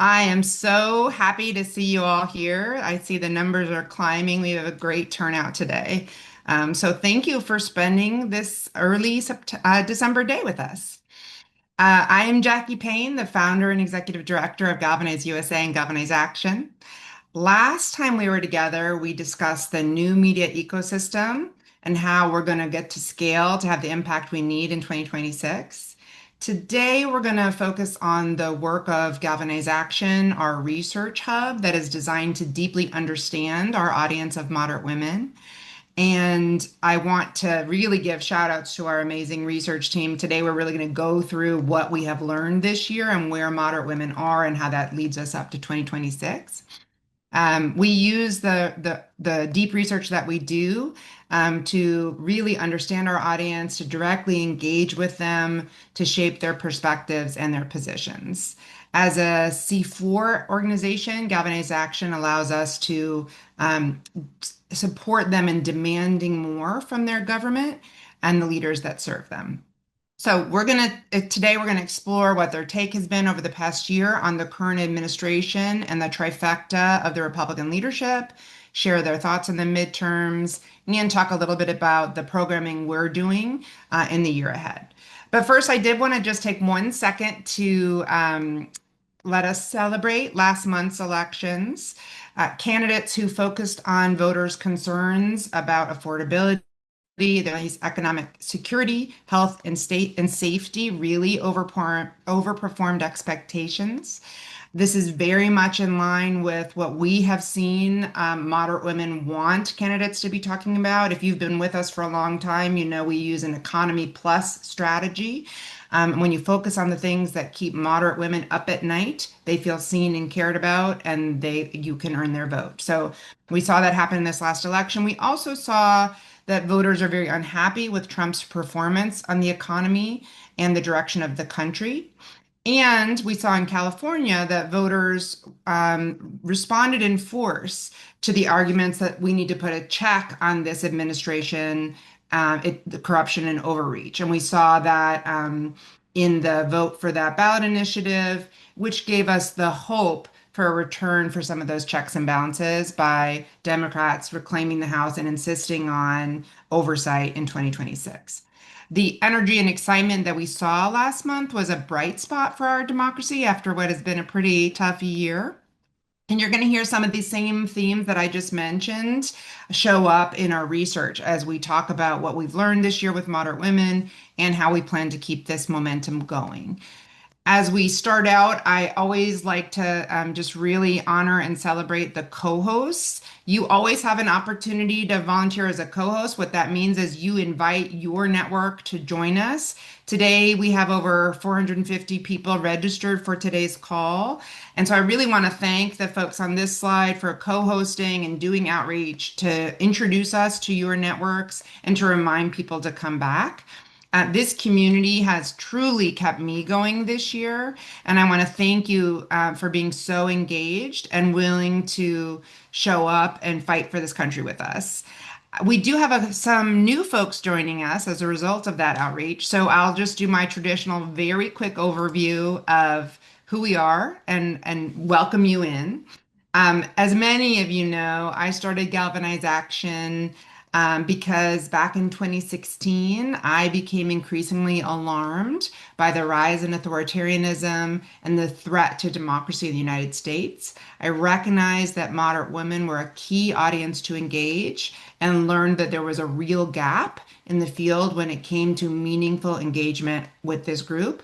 I am so happy to see you all here. I see the numbers are climbing. We have a great turnout today. So thank you for spending this early December day with us. I am Jackie Payne, the founder and executive director of Galvanize USA and Galvanize Action. Last time we were together, we discussed the new media ecosystem and how we're going to get to scale to have the impact we need in 2026. Today, we're going to focus on the work of Galvanize Action, our research hub that is designed to deeply understand our audience of moderate women. And I want to really give shout outs to our amazing research team. Today, we're really going to go through what we have learned this year and where moderate women are and how that leads us up to 2026. We use the deep research that we do to really understand our audience, to directly engage with them, to shape their perspectives and their positions. As a C4 organization, Galvanize Action allows us to support them in demanding more from their government and the leaders that serve them. So today we're gonna explore what their take has been over the past year on the current administration and the trifecta of the Republican leadership, share their thoughts on the midterms, and talk a little bit about the programming we're doing in the year ahead. But first, I did want to just take 1 second to let us celebrate last month's elections. Candidates who focused on voters' concerns about affordability, there's economic security, health, and state and safety really overperformed expectations. This is very much in line with what we have seen moderate women want candidates to be talking about. If you've been with us for a long time, you know we use an economy plus strategy. When you focus on the things that keep moderate women up at night, they feel seen and cared about, and you can earn their vote. So we saw that happen in this last election. We also saw that voters are very unhappy with Trump's performance on the economy and the direction of the country. And we saw in California that voters responded in force to the arguments that we need to put a check on this administration, the corruption and overreach. And we saw that in the vote for that ballot initiative, which gave us the hope for a return for some of those checks and balances by Democrats reclaiming the House and insisting on oversight in 2026. The energy and excitement that we saw last month was a bright spot for our democracy after what has been a pretty tough year. And you're going to hear some of these same themes that I just mentioned show up in our research as we talk about what we've learned this year with moderate women and how we plan to keep this momentum going. As we start out, I always like to just really honor and celebrate the co-hosts. You always have an opportunity to volunteer as a co-host. What that means is you invite your network to join us. Today, we have over 450 people registered for today's call. And so I really want to thank the folks on this slide for co-hosting and doing outreach to introduce us to your networks and to remind people to come back. This community has truly kept me going this year, and I want to thank you for being so engaged and willing to show up and fight for this country with us. We do have some new folks joining us as a result of that outreach, so I'll just do my traditional very quick overview of who we are and welcome you in. As many of you know, I started Galvanize Action because back in 2016, I became increasingly alarmed by the rise in authoritarianism and the threat to democracy in the United States. I recognized that moderate women were a key audience to engage and learned that there was a real gap in the field when it came to meaningful engagement with this group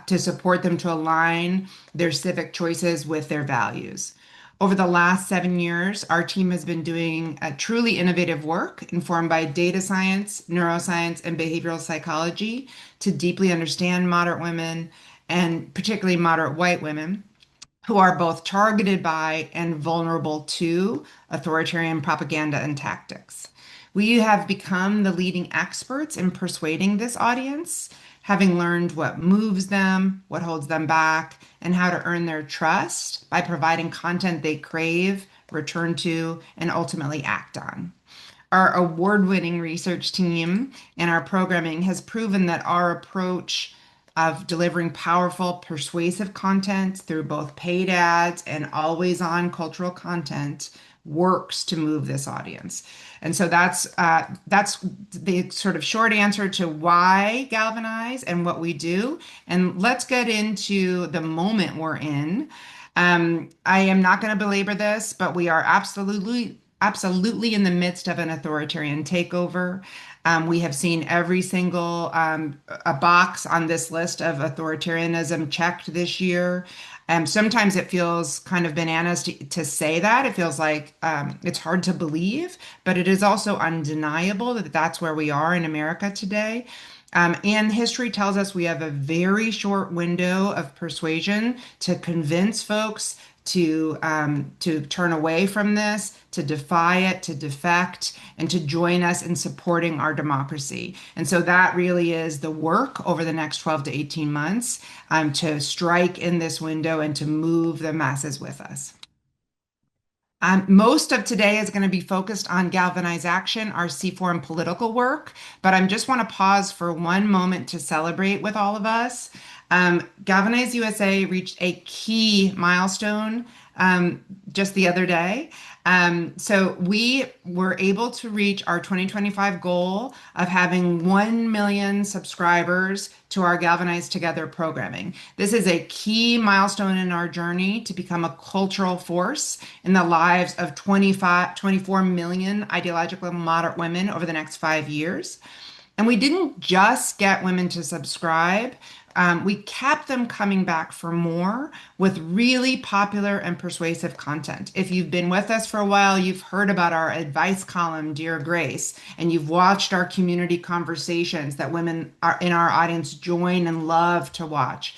to support them to align their civic choices with their values. Over the last 7 years, our team has been doing a truly innovative work informed by data science, neuroscience, and behavioral psychology to deeply understand moderate women, and particularly moderate white women, who are both targeted by and vulnerable to authoritarian propaganda and tactics. We have become the leading experts in persuading this audience, having learned what moves them, what holds them back, and how to earn their trust by providing content they crave, return to, and ultimately act on. Our award-winning research team and our programming has proven that our approach of delivering powerful, persuasive content through both paid ads and always on cultural content works to move this audience. And so that's the sort of short answer to why Galvanize and what we do. And let's get into the moment we're in. I am not going to belabor this, but we are absolutely in the midst of an authoritarian takeover. We have seen every single a box on this list of authoritarianism checked this year. Sometimes it feels kind of bananas to say that. It feels like it's hard to believe, but it is also undeniable that that's where we are in America today. And history tells us we have a very short window of persuasion to convince folks to turn away from this, to defy it, to defect, and to join us in supporting our democracy. And so that really is the work over the next 12 to 18 months to strike in this window and to move the masses with us. Most of today is going to be focused on Galvanize Action, our C4 political work, but I just want to pause for one moment to celebrate with all of us. Galvanize USA reached a key milestone just the other day. So we were able to reach our 2025 goal of having 1 million subscribers to our Galvanize Together programming. This is a key milestone in our journey to become a cultural force in the lives of 24 million ideologically moderate women over the next 5 years. And we didn't just get women to subscribe. We kept them coming back for more with really popular and persuasive content. If you've been with us for a while, you've heard about our advice column, Dear Grace, and you've watched our community conversations that women are in our audience join and love to watch.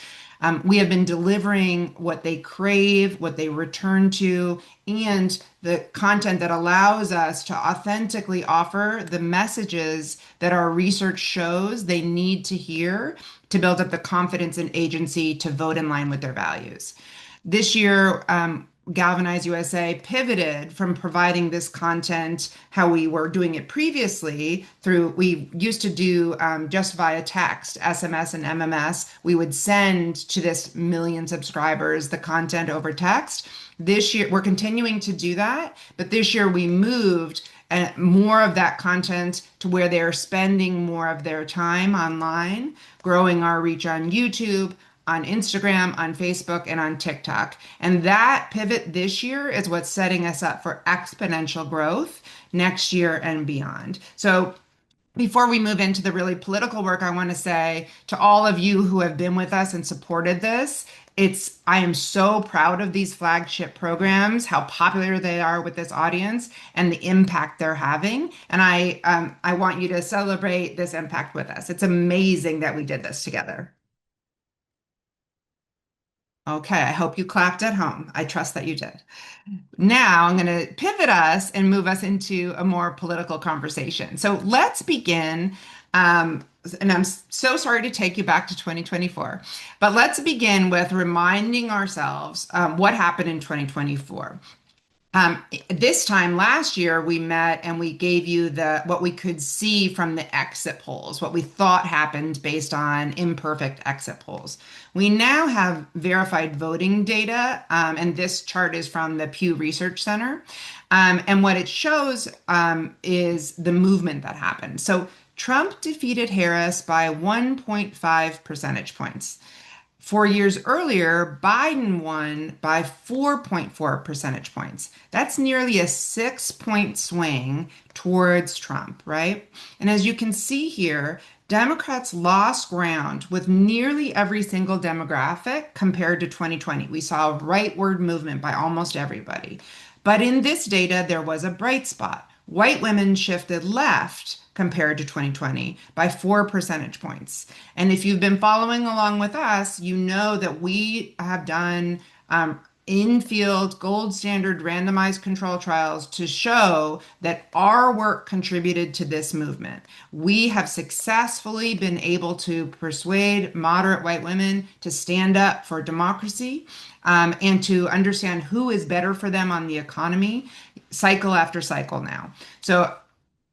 We have been delivering what they crave, what they return to, and the content that allows us to authentically offer the messages that our research shows they need to hear to build up the confidence and agency to vote in line with their values. This year, Galvanize USA pivoted from providing this content how we were doing it previously we used to do just via text, SMS and MMS. We would send to this million subscribers the content over text. This year, we're continuing to do that, but this year we moved more of that content to where they're spending more of their time online, growing our reach on YouTube, on Instagram, on Facebook, and on TikTok. And that pivot this year is what's setting us up for exponential growth next year and beyond. So before we move into the really political work, I want to say to all of you who have been with us and supported this, I am so proud of these flagship programs, how popular they are with this audience, and the impact they're having. And I want you to celebrate this impact with us. It's amazing that we did this together. Okay, I hope you clapped at home. I trust that you did. Now I'm going to pivot us and move us into a more political conversation. So let's begin. And I'm so sorry to take you back to 2024, but let's begin with reminding ourselves what happened in 2024. This time last year, we met and we gave you what we could see from the exit polls, what we thought happened based on imperfect exit polls. We now have verified voting data, and this chart is from the Pew Research Center. And what it shows is the movement that happened. So Trump defeated Harris by 1.5 percentage points. 4 years earlier, Biden won by 4.4 percentage points. That's nearly a 6-point swing towards Trump, right? And as you can see here, Democrats lost ground with nearly every single demographic compared to 2020. We saw a rightward movement by almost everybody. But in this data, there was a bright spot. White women shifted left compared to 2020 by 4 percentage points. And if you've been following along with us, you know that we have done in-field gold standard randomized control trials to show that our work contributed to this movement. We have successfully been able to persuade moderate white women to stand up for democracy and to understand who is better for them on the economy cycle after cycle now. So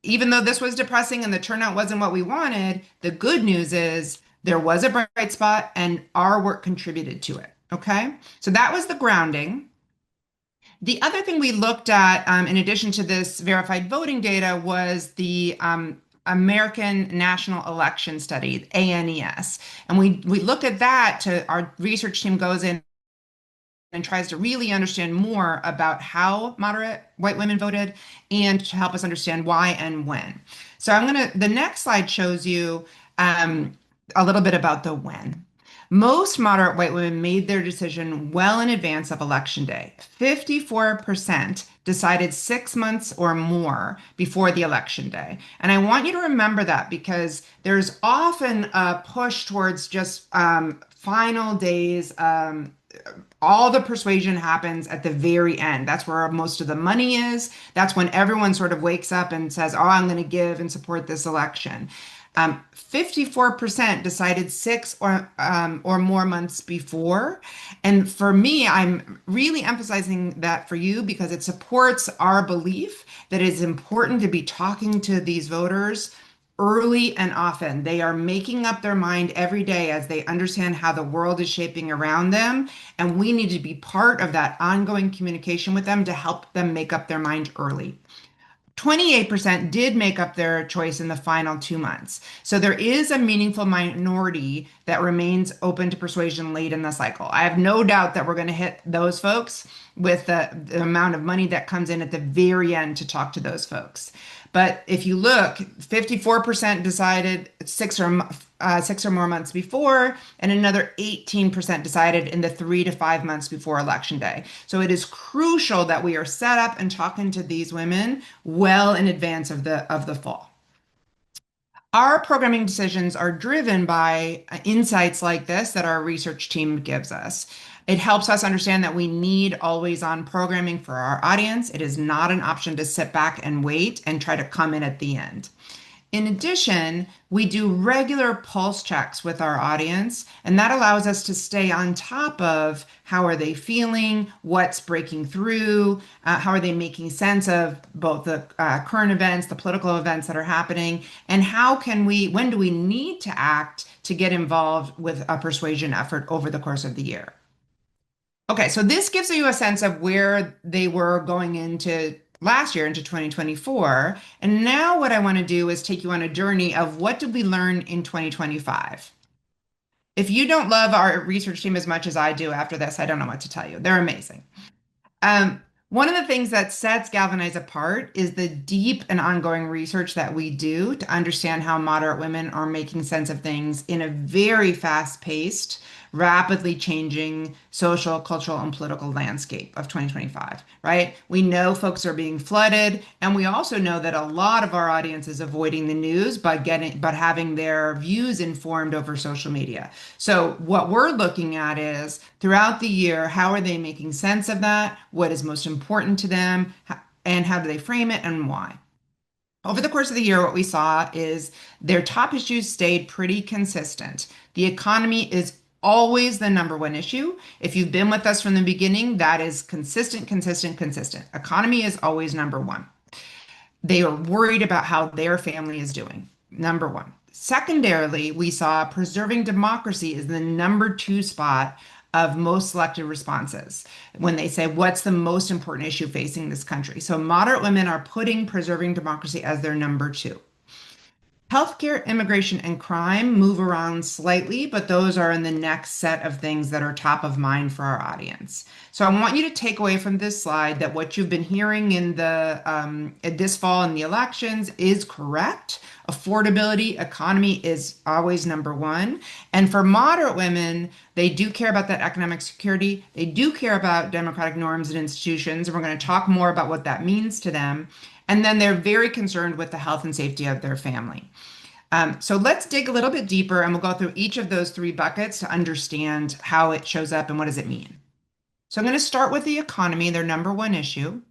even though this was depressing and the turnout wasn't what we wanted, the good news is There was a bright spot, and our work contributed to it. Okay. So that was the grounding. The other thing we looked at, in addition to this verified voting data, was the American National Election Study, ANES. And we looked at that to our research team goes in and tries to really understand more about how moderate white women voted and to help us understand why and when. So the next slide shows you a little bit about the when. Most moderate white women made their decision well in advance of election day. 54% decided 6 months or more before the election day. And I want you to remember that because there's often a push towards just final days. All the persuasion happens at the very end. That's where most of the money is. That's when everyone sort of wakes up and says, "Oh, I'm going to give and support this election." 54% decided or more months before. And for me, I'm really emphasizing that for you because it supports our belief that it is important to be talking to these voters early and often. They are making up their mind every day as they understand how the world is shaping around them. And we need to be part of that ongoing communication with them to help them make up their mind early. 28% did make up their choice in the final 2 months. So there is a meaningful minority that remains open to persuasion late in the cycle. I have no doubt that we're going to hit those folks with the amount of money that comes in at the very end to talk to those folks. But if you look, 54% decided 6 or more months before, and another 18% decided in the 3 to 5 months before election day. So it is crucial that we are set up and talking to these women well in advance of the fall. Our programming decisions are driven by insights like this that our research team gives us. It helps us understand that we need always on programming for our audience. It is not an option to sit back and wait and try to come in at the end. In addition, we do regular pulse checks with our audience, and that allows us to stay on top of how are they feeling, what's breaking through, how are they making sense of both the current events, the political events that are happening, and when do we need to act to get involved with a persuasion effort over the course of the year. Okay, so this gives you a sense of where they were going into last year, into 2024. And now what I want to do is take you on a journey of what did we learn in 2025? If you don't love our research team as much as I do after this, I don't know what to tell you. They're amazing. One of the things that sets Galvanize apart is the deep and ongoing research that we do to understand how moderate women are making sense of things in a very fast-paced, rapidly changing social, cultural, and political landscape of 2025, right? We know folks are being flooded, and we also know that a lot of our audience is avoiding the news but having their views informed over social media. So what we're looking at is throughout the year, how are they making sense of that? What is most important to them? And how do they frame it and why? Over the course of the year, what we saw is their top issues stayed pretty consistent. The economy is always the number one issue. If you've been with us from the beginning, that is consistent, consistent, consistent. Economy is always number one. They are worried about how their family is doing, number one. Secondarily, we saw preserving democracy is the number two spot of most selected responses when they say, what's the most important issue facing this country? So moderate women are putting preserving democracy as their number two. Healthcare, immigration, and crime move around slightly, but those are in the next set of things that are top of mind for our audience. So I want you to take away from this slide that what you've been hearing in this fall in the elections is correct. Affordability, economy is always number one. And for moderate women, they do care about that economic security. They do care about democratic norms and institutions. And we're going to talk more about what that means to them. And then they're very concerned with the health and safety of their family. So let's dig a little bit deeper and we'll go through each of those three buckets to understand how it shows up and what does it mean. So I'm going to start with the economy, their number one issue.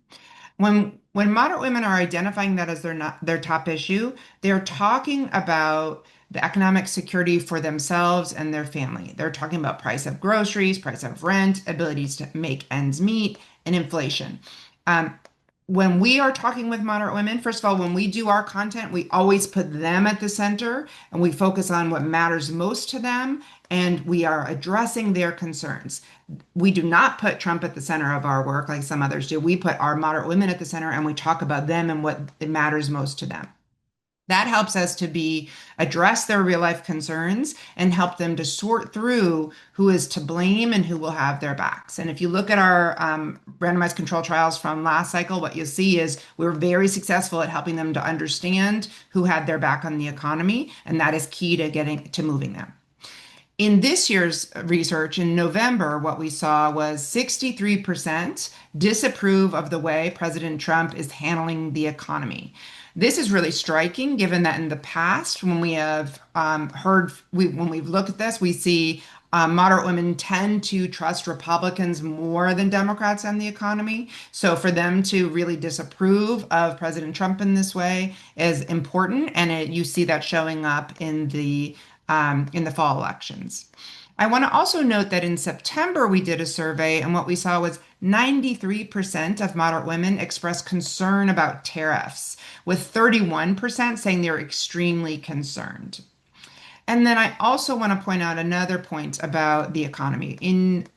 When moderate women are identifying that as their top issue, they're talking about the economic security for themselves and their family. They're talking about price of groceries, price of rent, abilities to make ends meet, and inflation. when we are talking with moderate women, first of all, when we do our content, we always put them at the center and we focus on what matters most to them and we are addressing their concerns. We do not put Trump at the center of our work like some others do. We put our moderate women at the center and we talk about them and what it matters most to them. That helps us to be address their real life concerns and help them to sort through who is to blame and who will have their backs. And if you look at our randomized control trials from last cycle, what you'll see is we were very successful at helping them to understand who had their back on the economy, and that is key to getting to moving them. In this year's research in November, what we saw was 63% disapprove of the way President Trump is handling the economy. This is really striking, given that in the past, when we have when we've looked at this, we see moderate women tend to trust Republicans more than Democrats on the economy. So for them to really disapprove of President Trump in this way is important, and you see that showing up in the fall elections. I want to also note that in September, we did a survey, and what we saw was 93% of moderate women expressed concern about tariffs, with 31% saying they're extremely concerned. And then I also want to point out another point about the economy. In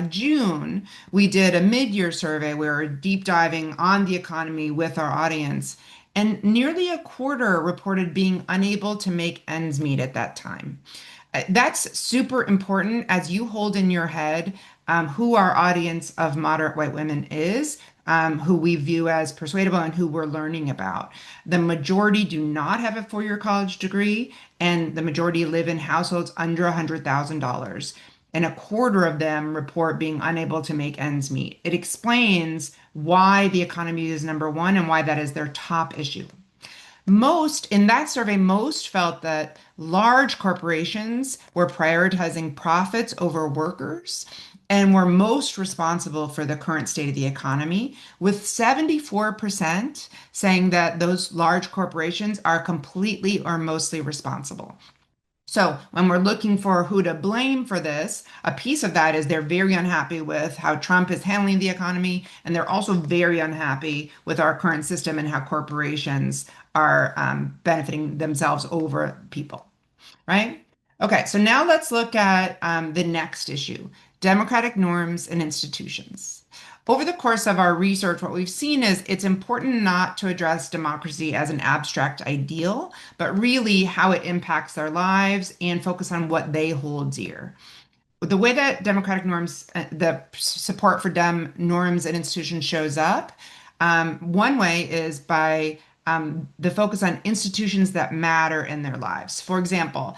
June, we did a mid-year survey where we're deep diving on the economy with our audience, and nearly a quarter reported being unable to make ends meet at that time. That's super important as you hold in your head who our audience of moderate white women is, who we view as persuadable and who we're learning about. The majority do not have a four-year college degree, and the majority live in households under $100,000. And a quarter of them report being unable to make ends meet. It explains why the economy is number one and why that is their top issue. Most in that survey, most felt that large corporations were prioritizing profits over workers and were most responsible for the current state of the economy, with 74% saying that those large corporations are completely or mostly responsible. So when we're looking for who to blame for this, a piece of that is they're very unhappy with how Trump is handling the economy, and they're also very unhappy with our current system and how corporations are benefiting themselves over people, right? Okay, so now let's look at the next issue, democratic norms and institutions. Over the course of our research, what we've seen is it's important not to address democracy as an abstract ideal, but really how it impacts their lives and focus on what they hold dear. The way that democratic norms, the support for dem norms and institutions shows up, one way is by the focus on institutions that matter in their lives. For example,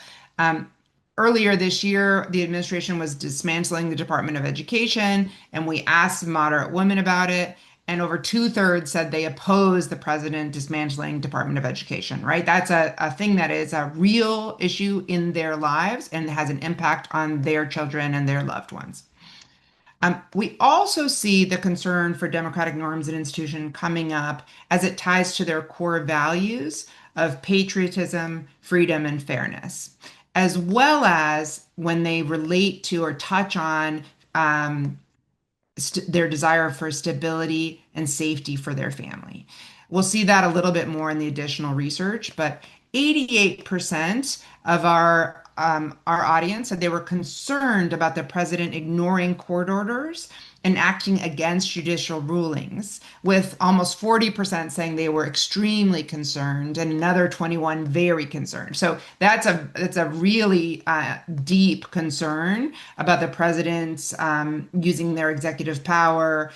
earlier this year, the administration was dismantling the Department of Education, and we asked moderate women about it, and over two-thirds said they oppose the president dismantling Department of Education, right? That's a thing that is a real issue in their lives and has an impact on their children and their loved ones. We also see the concern for democratic norms and institution coming up as it ties to their core values of patriotism, freedom, and fairness, as well as when they relate to or touch on their desire for stability and safety for their family. We'll see that a little bit more in the additional research, but 88% of our audience said they were concerned about the president ignoring court orders and acting against judicial rulings, with almost 40% saying they were extremely concerned and another 21 very concerned. So that's a really deep concern about the president's using their executive power,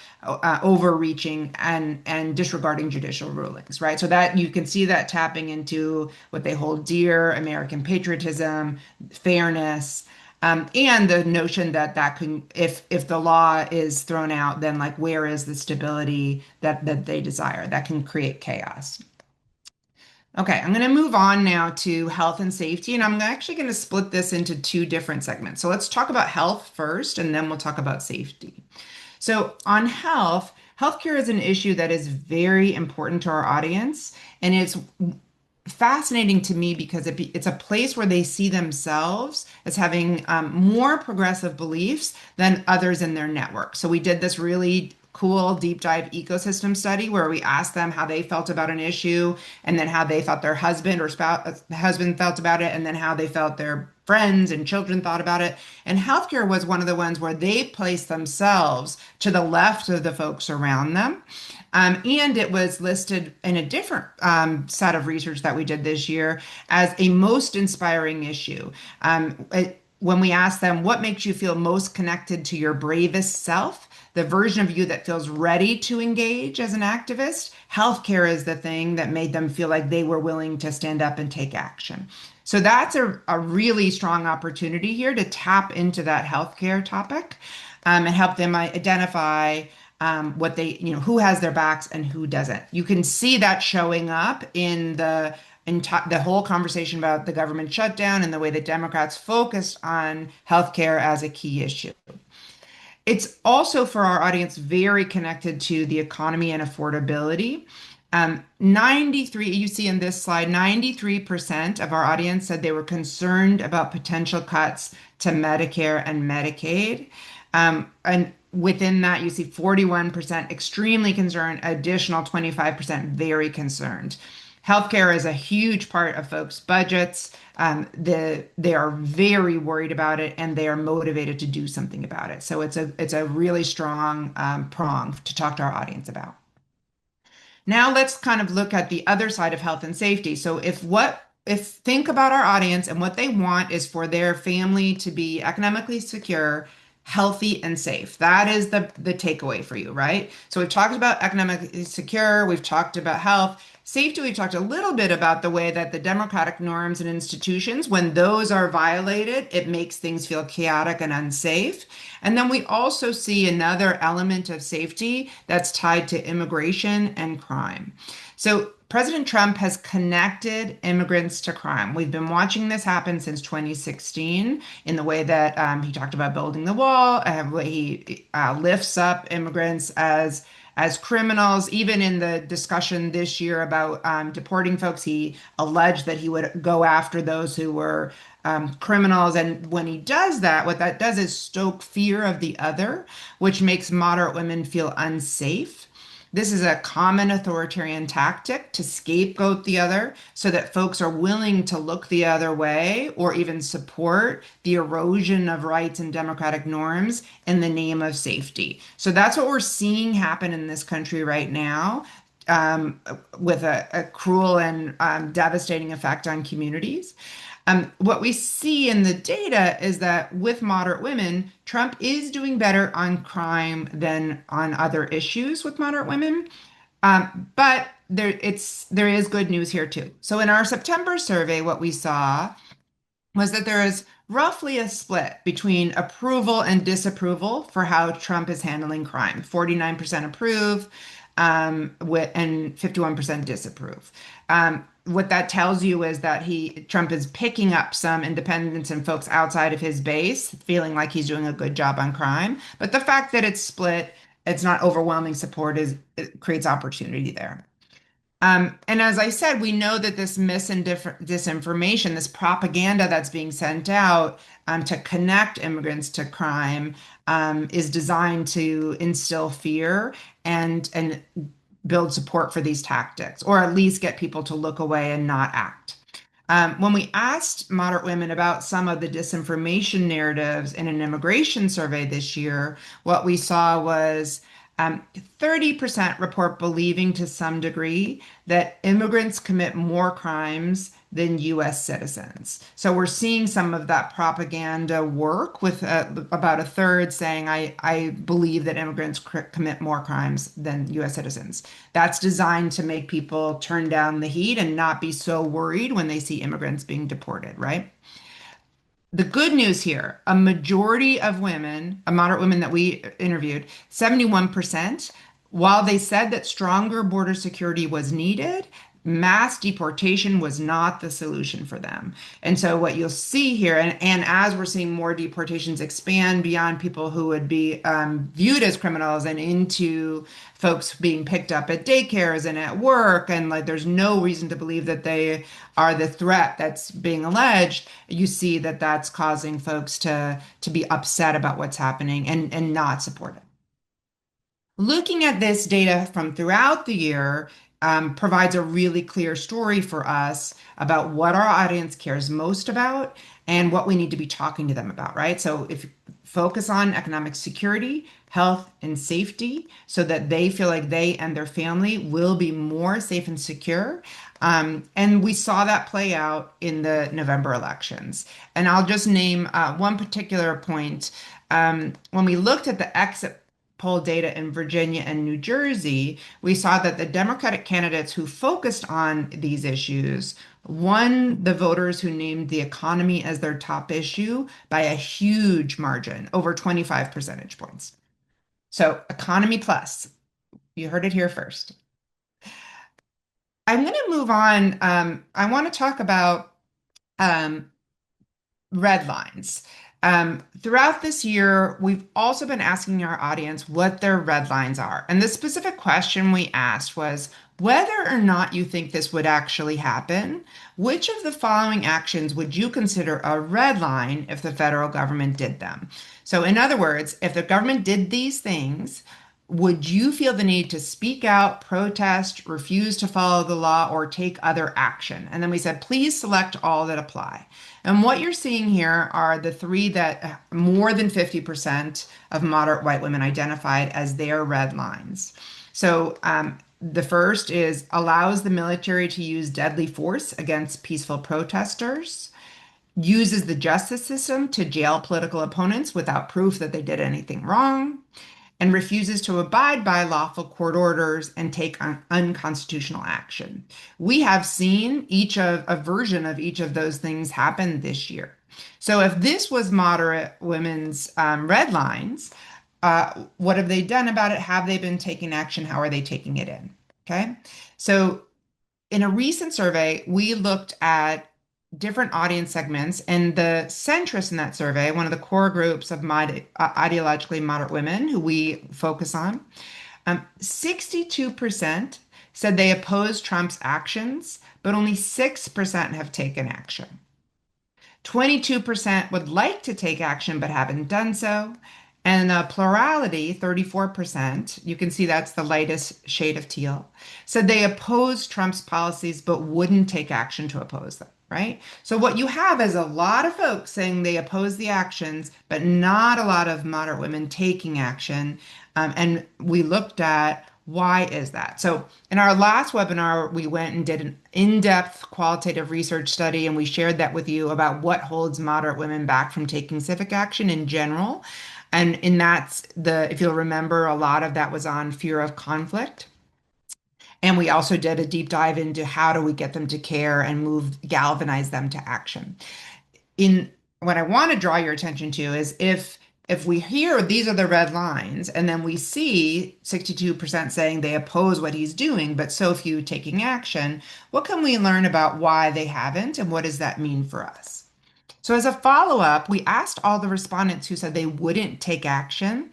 overreaching and disregarding judicial rulings, right? So that you can see that tapping into what they hold dear, American patriotism, fairness. And the notion that can, if the law is thrown out, then like where is the stability that they desire? That can create chaos. Okay, I'm going to move on now to health and safety, and I'm actually going to split this into two different segments. So let's talk about health first, and then we'll talk about safety. So on health, healthcare is an issue that is very important to our audience, and it's fascinating to me because it's a place where they see themselves as having more progressive beliefs than others in their network. So we did this really cool deep dive ecosystem study where we asked them how they felt about an issue, and then how they thought their husband or spouse, husband felt about it, and then how they felt their friends and children thought about it. And healthcare was one of the ones where they placed themselves to the left of the folks around them. And it was listed in a different set of research that we did this year as a most inspiring issue. When we asked them, what makes you feel most connected to your bravest self, the version of you that feels ready to engage as an activist, healthcare is the thing that made them feel like they were willing to stand up and take action. So that's a really strong opportunity here to tap into that healthcare topic, and help them identify what they, who has their backs and who doesn't. You can see that showing up in the whole conversation about the government shutdown and the way that Democrats focused on healthcare as a key issue. It's also for our audience very connected to the economy and affordability. 93, you see in this slide, 93% of our audience said they were concerned about potential cuts to Medicare and Medicaid. And within that, you see 41% extremely concerned, additional 25% very concerned. Healthcare is a huge part of folks' budgets. They are very worried about it, and they are motivated to do something about it. So it's a really strong prong to talk to our audience about. Now let's kind of look at the other side of health and safety. So if think about our audience, and what they want is for their family to be economically secure, healthy, and safe. That is the takeaway for you, right? So we've talked about economically secure, we've talked about health. Safety, we've talked a little bit about the way that the democratic norms and institutions, when those are violated, it makes things feel chaotic and unsafe. And then we also see another element of safety that's tied to immigration and crime. So President Trump has connected immigrants to crime. We've been watching this happen since 2016 in the way that he talked about building the wall. He lifts up immigrants as criminals. Even in the discussion this year about deporting folks, he alleged that he would go after those who were criminals. And when he does that, what that does is stoke fear of the other, which makes moderate women feel unsafe. This is a common authoritarian tactic to scapegoat the other so that folks are willing to look the other way or even support the erosion of rights and democratic norms in the name of safety. So that's what we're seeing happen in this country right now, with a cruel and devastating effect on communities. What we see in the data is that with moderate women, Trump is doing better on crime than on other issues with moderate women. But there is good news here too. So in our September survey, what we saw was that there is roughly a split between approval and disapproval for how Trump is handling crime. 49% approve, and 51% disapprove. What that tells you is that Trump is picking up some independents and folks outside of his base, feeling like he's doing a good job on crime. But the fact that it's split, it's not overwhelming support, it creates opportunity there. And as I said, we know that this disinformation, this propaganda that's being sent out to connect immigrants to crime, is designed to instill fear and build support for these tactics, or at least get people to look away and not act. When we asked moderate women about some of the disinformation narratives in an immigration survey this year, what we saw was 30% report believing to some degree that immigrants commit more crimes than US citizens. So we're seeing some of that propaganda work with about a third saying, I believe that immigrants commit more crimes than US citizens. That's designed to make people turn down the heat and not be so worried when they see immigrants being deported, right? The good news here, a majority of women, moderate women that we interviewed, 71%, while they said that stronger border security was needed, mass deportation was not the solution for them. And so what you'll see here, and as we're seeing more deportations expand beyond people who would be viewed as criminals and into folks being picked up at daycares and at work, and like there's no reason to believe that they are the threat that's being alleged, you see that that's causing folks to be upset about what's happening and not support it. Looking at this data from throughout the year provides a really clear story for us about what our audience cares most about and what we need to be talking to them about, right? So if you focus on economic security, health, and safety so that they feel like they and their family will be more safe and secure. And we saw that play out in the November elections. And I'll just name one particular point. When we looked at the exit poll data in Virginia and New Jersey, we saw that the Democratic candidates who focused on these issues won the voters who named the economy as their top issue by a huge margin, over 25 percentage points. So, economy plus, you heard it here first. I'm going to move on. I want to talk about um, red lines. Throughout this year, we've also been asking our audience what their red lines are. And the specific question we asked was whether or not you think this would actually happen, which of the following actions would you consider a red line if the federal government did them? So, in other words, if the government did these things, would you feel the need to speak out, protest, refuse to follow the law, or take other action? And then we said, please select all that apply. And what you're seeing here are the three that more than 50% of moderate white women identified as their red lines. So the first is allows the military to use deadly force against peaceful protesters, uses the justice system to jail political opponents without proof that they did anything wrong, and refuses to abide by lawful court orders and take unconstitutional action. We have seen each of a version of each of those things happen this year. So if this was moderate women's red lines, what have they done about it? Have they been taking action? How are they taking it in? Okay. So in a recent survey, we looked at different audience segments, and the centrists in that survey, one of the core groups of ideologically moderate women who we focus on, 62% said they oppose Trump's actions, but only 6% have taken action. 22% would like to take action but haven't done so. And the plurality, 34%, you can see that's the lightest shade of teal, said they oppose Trump's policies but wouldn't take action to oppose them, right? So what you have is a lot of folks saying they oppose the actions, but not a lot of moderate women taking action. And we looked at why is that? So in our last webinar, we went and did an in-depth qualitative research study, and we shared that with you about what holds moderate women back from taking civic action in general. And in that, if you'll remember, a lot of that was on fear of conflict. And we also did a deep dive into how do we get them to care and galvanize them to action. In what I want to draw your attention to is if we hear these are the red lines, and then we see 62% saying they oppose what he's doing, but so few taking action, what can we learn about why they haven't, and what does that mean for us? So, as a follow up, we asked all the respondents who said they wouldn't take action,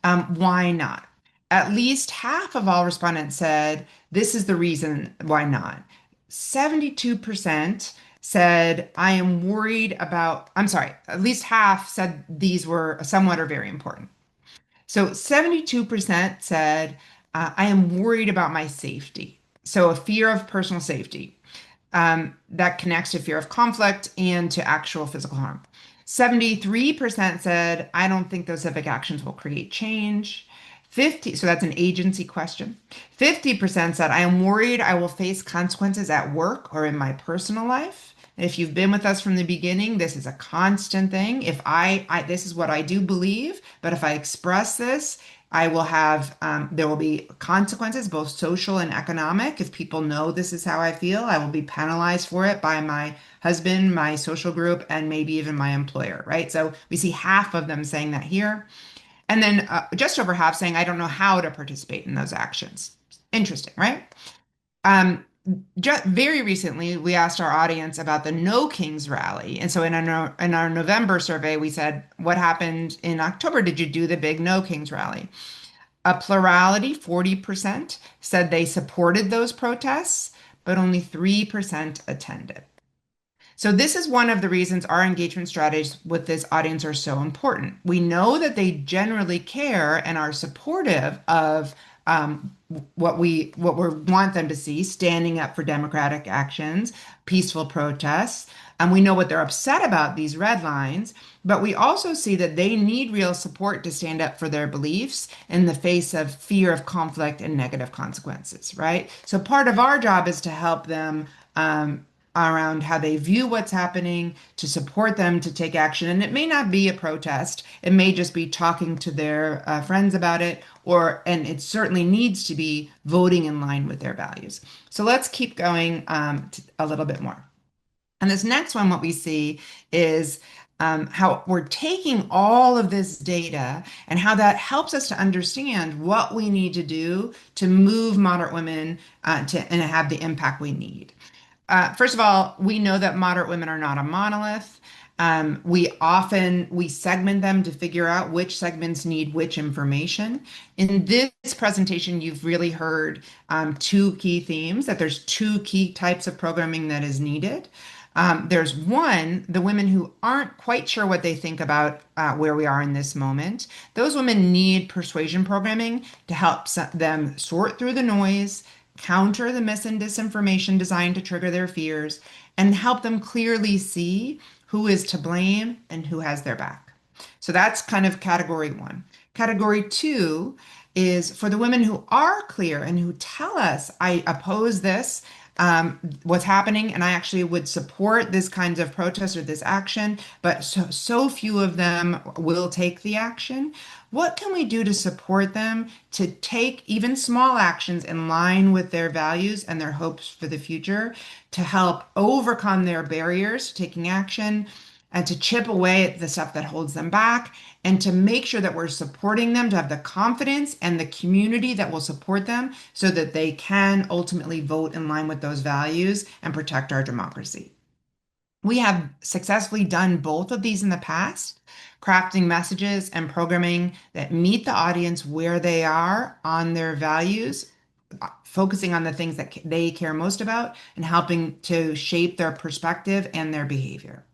why not? At least half of all respondents said this is the reason why not. 72% said, I am worried about, I'm sorry, at least half said these were somewhat or very important. So 72% said, I am worried about my safety. So a fear of personal safety that connects to fear of conflict and to actual physical harm. 73% said, I don't think those civic actions will create change. 50, so that's an agency question. 50% said, I am worried I will face consequences at work or in my personal life. And if you've been with us from the beginning, this is a constant thing. If this is what I do believe, but if I express this, I will have, there will be consequences, both social and economic. If people know this is how I feel, I will be penalized for it by my husband, my social group, and maybe even my employer, right? So we see half of them saying that here. And then just over half saying, I don't know how to participate in those actions. Interesting, right? Just very recently, we asked our audience about the No Kings rally. And so in our November survey, we said, what happened in October? Did you do the big No Kings rally? A plurality, 40%, said they supported those protests, but only 3% attended. So this is one of the reasons our engagement strategies with this audience are so important. We know that they generally care and are supportive of what we want them to see, standing up for democratic actions, peaceful protests. And we know what they're upset about, these red lines, but we also see that they need real support to stand up for their beliefs in the face of fear of conflict and negative consequences, right? So part of our job is to help them around how they view what's happening, to support them to take action. And it may not be a protest, it may just be talking to their friends about it, and it certainly needs to be voting in line with their values. So let's keep going a little bit more. And this next one, what we see is how we're taking all of this data and how that helps us to understand what we need to do to move moderate women and have the impact we need. First of all, we know that moderate women are not a monolith. We segment them to figure out which segments need which information. In this presentation, you've really heard two key themes, that there's two key types of programming that is needed. There's one, the women who aren't quite sure what they think about where we are in this moment. Those women need persuasion programming to help them sort through the noise, counter the mis and disinformation designed to trigger their fears, and help them clearly see who is to blame and who has their back. So that's kind of category one. Category two is for the women who are clear and who tell us, I oppose this, what's happening, and I actually would support this kinds of protest or this action, but so few of them will take the action. What can we do to support them to take even small actions in line with their values and their hopes for the future to help overcome their barriers to taking action and to chip away at the stuff that holds them back and to make sure that we're supporting them to have the confidence and the community that will support them so that they can ultimately vote in line with those values and protect our democracy. We have successfully done both of these in the past, crafting messages and programming that meet the audience where they are on their values, focusing on the things that they care most about and helping to shape their perspective and their behavior.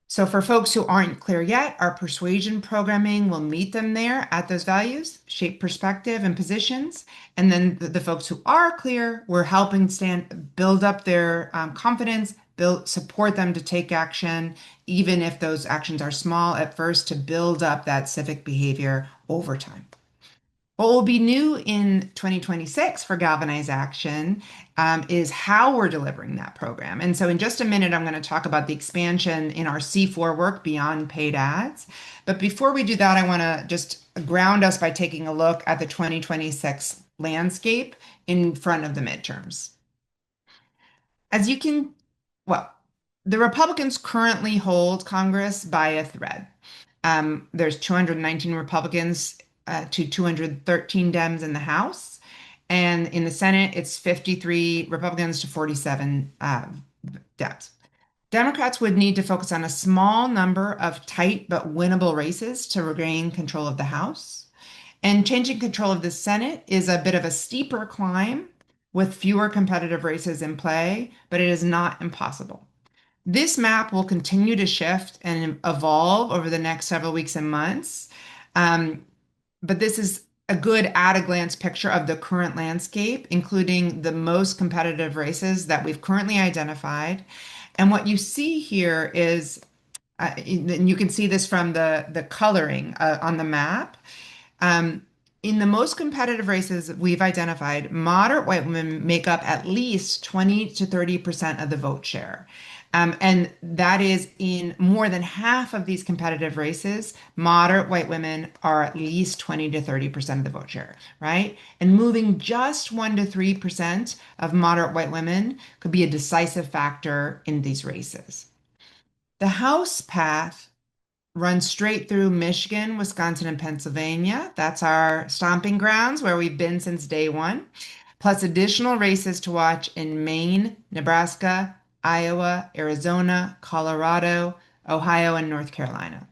So for folks who aren't clear yet, our persuasion programming will meet them there at those values, shape perspective and positions. And then the folks who are clear, we're helping build up their confidence, support them to take action, even if those actions are small at first, to build up that civic behavior over time. What will be new in 2026 for Galvanize Action is how we're delivering that program. And so in just a minute, I'm going to talk about the expansion in our C4 work beyond paid ads. But before we do that, I want to just ground us by taking a look at the 2026 landscape in front of the midterms. Well, the Republicans currently hold Congress by a thread. There's 219 Republicans to 213 Dems in the House. And in the Senate, it's 53 Republicans to 47 Dems. Democrats would need to focus on a small number of tight but winnable races to regain control of the House. And changing control of the Senate is a bit of a steeper climb with fewer competitive races in play, but it is not impossible. This map will continue to shift and evolve over the next several weeks and months. But this is a good at-a-glance picture of the current landscape, including the most competitive races that we've currently identified. And what you see here is, and you can see this from the coloring on the map. In the most competitive races we've identified, moderate white women make up at least 20 to 30% of the vote share. And that is in more than half of these competitive races, moderate white women are at least 20 to 30% of the vote share, right? And moving just 1 to 3% of moderate white women could be a decisive factor in these races. The House path runs straight through Michigan, Wisconsin, and Pennsylvania. That's our stomping grounds where we've been since day one, plus additional races to watch in Maine, Nebraska, Iowa, Arizona, Colorado, Ohio, and North Carolina.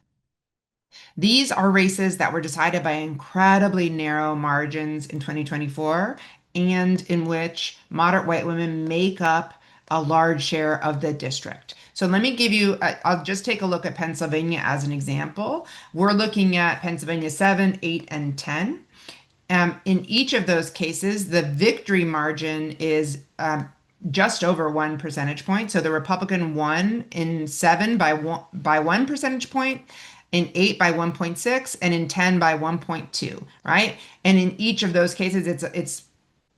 These are races that were decided by incredibly narrow margins in 2024 and in which moderate white women make up a large share of the district. So let me give you, I'll just take a look at Pennsylvania as an example. We're looking at Pennsylvania 7, 8, and 10. In each of those cases, the victory margin is just over 1 percentage point. So the Republican won in 7 by 1 percentage point, in 8 by 1.6, and in 10 by 1.2, right? And in each of those cases, it's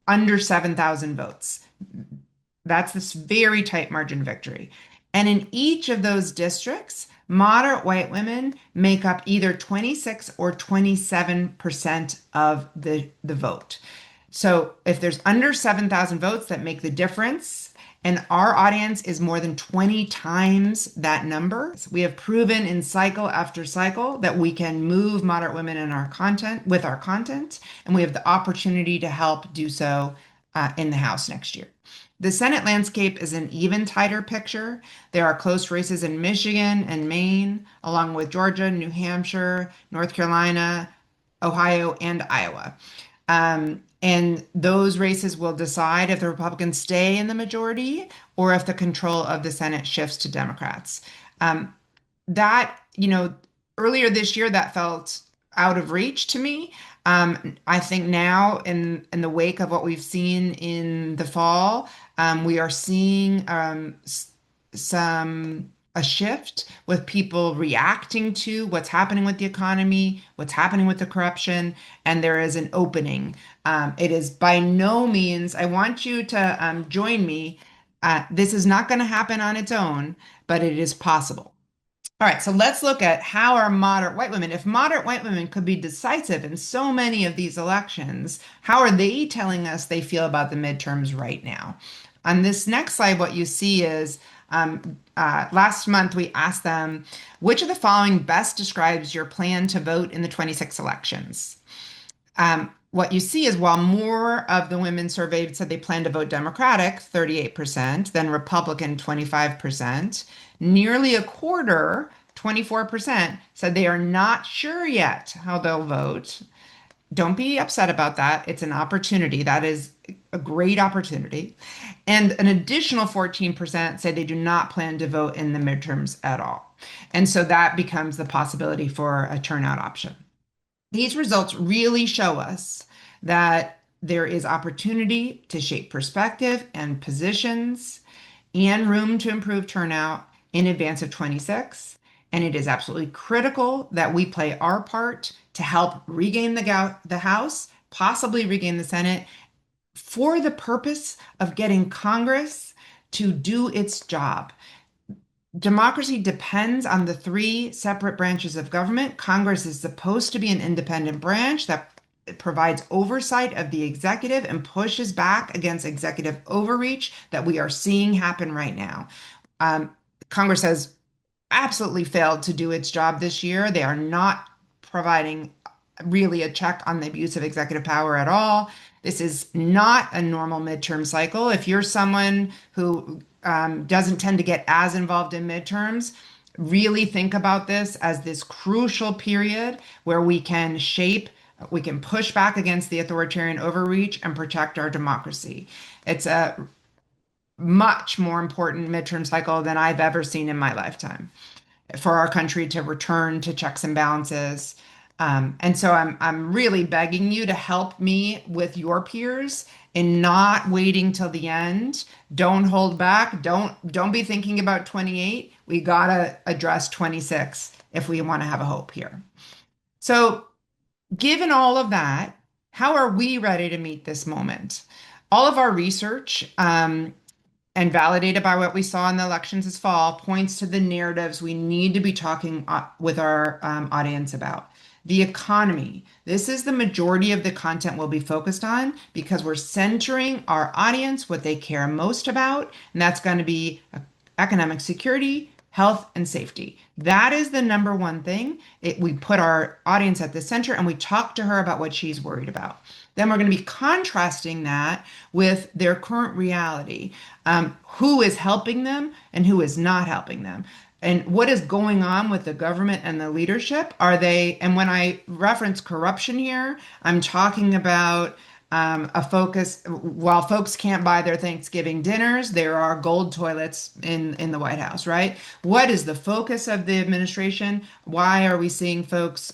under 7,000 votes. That's this very tight margin victory. And in each of those districts, moderate white women make up either 26 or 27% of the vote. So if there's under 7,000 votes that make the difference, and our audience is more than 20 times that number, we have proven in cycle after cycle that we can move moderate women in our content with our content, and we have the opportunity to help do so in the House next year. The Senate landscape is an even tighter picture. There are close races in Michigan and Maine, along with Georgia, New Hampshire, North Carolina, Ohio, and Iowa. And those races will decide if the Republicans stay in the majority or if the control of the Senate shifts to Democrats. That, earlier this year, that felt out of reach to me. I think now, in the wake of what we've seen in the fall, we are seeing a shift with people reacting to what's happening with the economy, what's happening with the corruption, and there is an opening. It is by no means, I want you to join me. This is not going to happen on its own, but it is possible. All right, so let's look at how are moderate white women, if moderate white women could be decisive in so many of these elections, how are they telling us they feel about the midterms right now? On this next slide, what you see is last month we asked them, which of the following best describes your plan to vote in the 26 elections? What you see is while more of the women surveyed said they plan to vote Democratic, 38%, than Republican, 25%, nearly a quarter, 24%, said they are not sure yet how they'll vote. Don't be upset about that. It's an opportunity. That is a great opportunity. And an additional 14% say they do not plan to vote in the midterms at all. And so that becomes the possibility for a turnout option. These results really show us that there is opportunity to shape perspective and positions and room to improve turnout in advance of 26. And it is absolutely critical that we play our part to help regain the House, possibly regain the Senate, for the purpose of getting Congress to do its job. Democracy depends on the three separate branches of government. Congress is supposed to be an independent branch that provides oversight of the executive and pushes back against executive overreach that we are seeing happen right now. Congress has absolutely failed to do its job this year. They are not providing really a check on the abuse of executive power at all. This is not a normal midterm cycle. If you're someone who doesn't tend to get as involved in midterms, really think about this as this crucial period where we can push back against the authoritarian overreach and protect our democracy. It's a much more important midterm cycle than I've ever seen in my lifetime for our country to return to checks and balances. And so I'm really begging you to help me with your peers in not waiting till the end. Don't hold back. Don't be thinking about 28. We gotta address 26 if we want to have a hope here. So given all of that, how are we ready to meet this moment? All of our research and validated by what we saw in the elections this fall points to the narratives we need to be talking with our audience about. The economy. This is the majority of the content we'll be focused on because we're centering our audience, what they care most about, and that's going to be economic security, health, and safety. That is the number one thing. We put our audience at the center and we talk to her about what she's worried about. Then we're going to be contrasting that with their current reality. Who is helping them and who is not helping them? And what is going on with the government and the leadership? And when I reference corruption here, I'm talking about a focus while folks can't buy their Thanksgiving dinners, there are gold toilets in the White House, right? What is the focus of the administration? Why are we seeing folks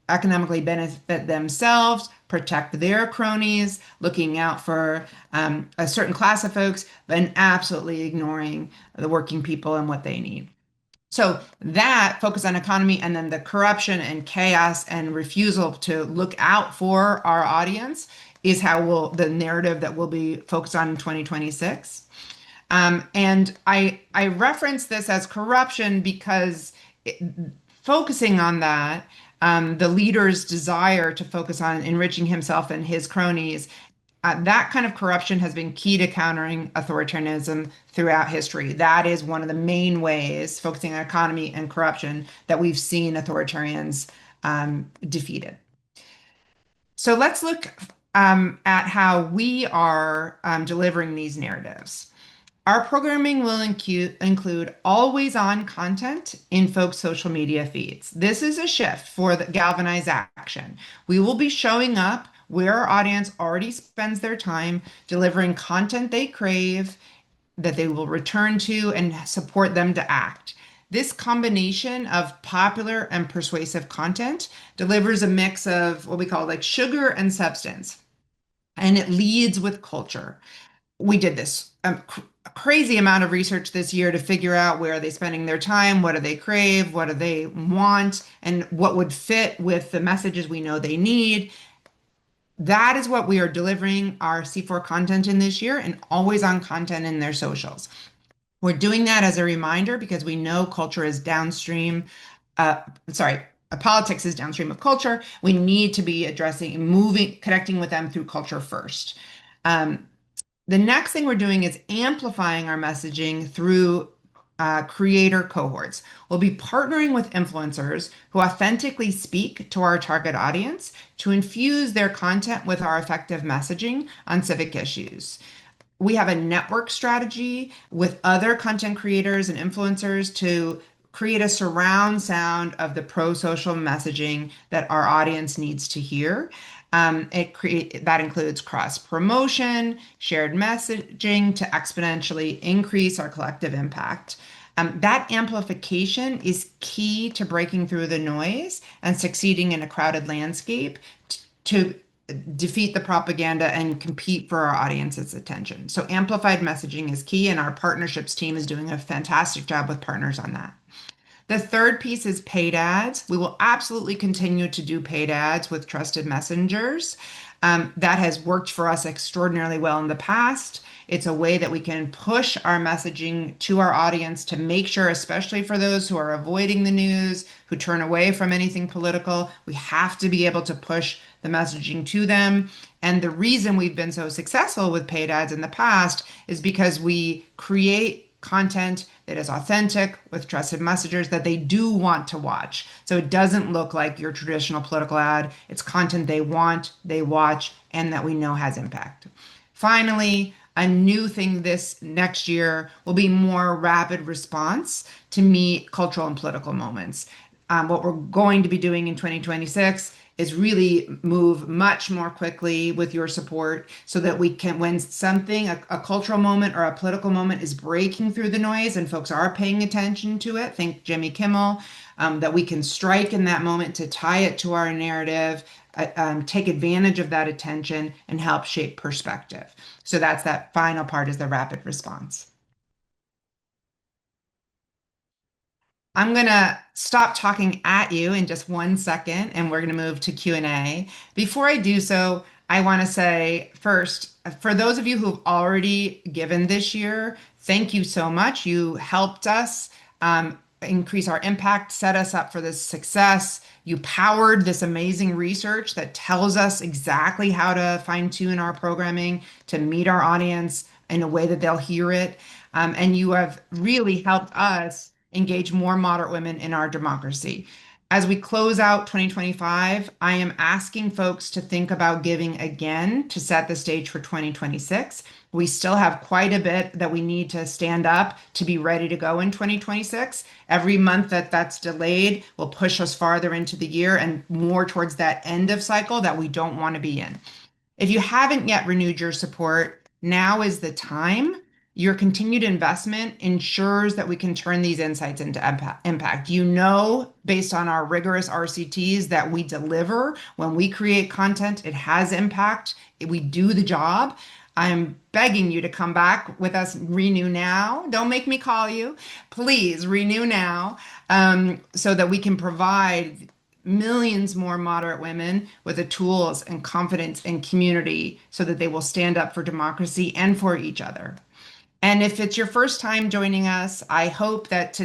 economically benefit themselves, protect their cronies, looking out for a certain class of folks, but absolutely ignoring the working people and what they need? So that focus on economy and then the corruption and chaos and refusal to look out for our audience is how the narrative that we'll be focused on in 2026. And I reference this as corruption because focusing on that, the leader's desire to focus on enriching himself and his cronies, that kind of corruption has been key to countering authoritarianism throughout history. That is one of the main ways, focusing on economy and corruption, that we've seen authoritarians defeated. So let's look at how we are delivering these narratives. Our programming will include always on content in folks' social media feeds. This is a shift for the galvanized action. We will be showing up where our audience already spends their time, delivering content they crave, that they will return to, and support them to act. This combination of popular and persuasive content delivers a mix of what we call like sugar and substance, and it leads with culture. We did this a crazy amount of research this year to figure out where are they spending their time, what do they crave, what do they want, and what would fit with the messages we know they need. That is what we are delivering our C4 content in this year and always on content in their socials. We're doing that as a reminder because we know culture is downstream. Sorry, politics is downstream of culture. We need to be addressing, moving, connecting with them through culture first. The next thing we're doing is amplifying our messaging through creator cohorts. We'll be partnering with influencers who authentically speak to our target audience to infuse their content with our effective messaging on civic issues. We have a network strategy with other content creators and influencers to create a surround sound of the pro-social messaging that our audience needs to hear. That includes cross promotion, shared messaging to exponentially increase our collective impact. That amplification is key to breaking through the noise and succeeding in a crowded landscape to defeat the propaganda and compete for our audience's attention. So amplified messaging is key, and our partnerships team is doing a fantastic job with partners on that. The third piece is paid ads. We will absolutely continue to do paid ads with trusted messengers. That has worked for us extraordinarily well in the past. It's a way that we can push our messaging to our audience to make sure, especially for those who are avoiding the news, who turn away from anything political, we have to be able to push the messaging to them. And the reason we've been so successful with paid ads in the past is because we create content that is authentic with trusted messengers that they do want to watch. So it doesn't look like your traditional political ad. It's content they want, they watch, and that we know has impact. Finally, a new thing this next year will be more rapid response to meet cultural and political moments. What we're going to be doing in 2026 is really move much more quickly with your support so that we can, when something, a cultural moment or a political moment is breaking through the noise and folks are paying attention to it, think Jimmy Kimmel, that we can strike in that moment to tie it to our narrative, take advantage of that attention and help shape perspective. So that's that final part is the rapid response. I'm going to stop talking at you in just 1 second, and we're going to move to Q&A. Before I do so, I want to say first, for those of you who've already given this year, thank you so much. You helped us increase our impact, set us up for this success. You powered this amazing research that tells us exactly how to fine-tune our programming to meet our audience in a way that they'll hear it. And you have really helped us engage more moderate women in our democracy. As we close out 2025, I am asking folks to think about giving again to set the stage for 2026. We still have quite a bit that we need to stand up to be ready to go in 2026. Every month that's delayed will push us farther into the year and more towards that end of cycle that we don't want to be in. If you haven't yet renewed your support, now is the time. Your continued investment ensures that we can turn these insights into impact. You know, based on our rigorous RCTs, that we deliver. When we create content, it has impact. We do the job. I'm begging you to come back with us, renew now. Don't make me call you. Please renew now, so that we can provide millions more moderate women with the tools and confidence and community so that they will stand up for democracy and for each other. And if it's your first time joining us, I hope that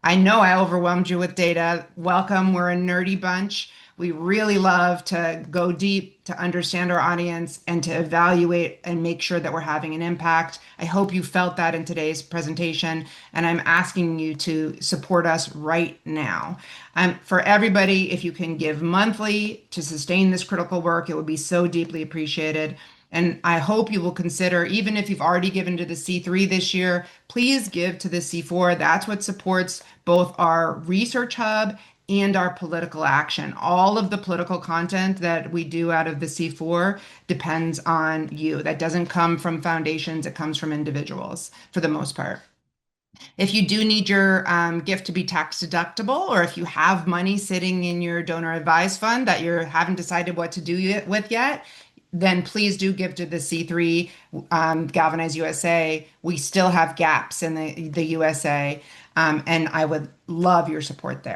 I know I overwhelmed you with data. Welcome. We're a nerdy bunch. We really love to go deep to understand our audience and to evaluate and make sure that we're having an impact. I hope you felt that in today's presentation, and I'm asking you to support us right now. For everybody, if you can give monthly to sustain this critical work, it would be so deeply appreciated. And I hope you will consider, even if you've already given to the C3 this year, please give to the C4. That's what supports both our research hub and our political action. All of the political content that we do out of the C4 depends on you. That doesn't come from foundations, it comes from individuals for the most part. If you do need your gift to be tax deductible, or if you have money sitting in your donor advised fund that you haven't decided what to do with yet, then please do give to the C3 Galvanize USA. We still have gaps in the USA, and I would love your support there.